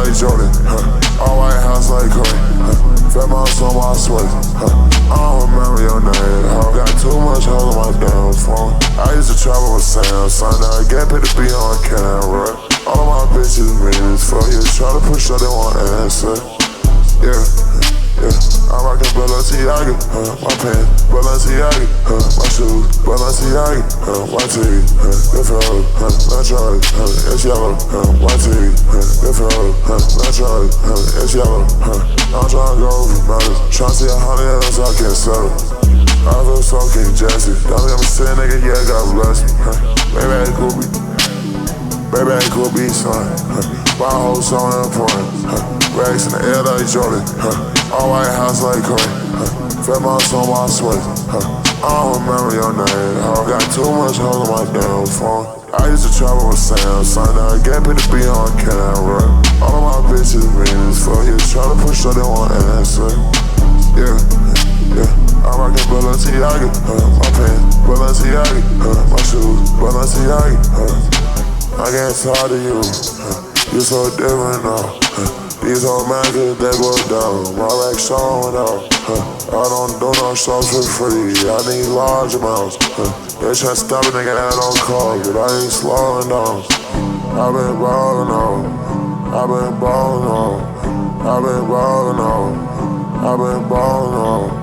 like Jordan, all white house like Kobe, fat mouse on my sweat, I don't remember your name, got too much hell on my damn phone. I used to travel with Sam, son, now I get paid to be on camera. All of my bitches mean is for you, try to push up, they won't answer. Yeah, I'm rockin' Balenciaga, my pants, Balenciaga, my shoes, Balenciaga, my tee, good for her, not Charlie, it's yellow, my tee, good for her, not Charlie, it's yellow, I'm tryna go for mountains, tryna see 100 else I can settle. I feel so King Jesse, don't get me sick, nigga, yeah, God bless me, baby, I could be. Baby, I could be son. My whole song important. Rags in the air like Jordan. All white house like Kobe. Fat mouse on my sweat. I don't remember your name. Got too much hell on my damn phone. I used to travel with Sam, son. Now I get paid to be on camera. All of my bitches mean is for you. Try to push up, they won't answer. Yeah. I'm rockin' Balenciaga. My pants, Balenciaga. My shoes, Balenciaga. I can't talk to you, you so different now. These old mangas, they go down, my rack showing out. I don't do no shows for free, I need large amounts. They try to stop a nigga that don't call, but I ain't slowing down. I've been ballin' on, I've been ballin' on, I've been ballin' on, I've been ballin' on.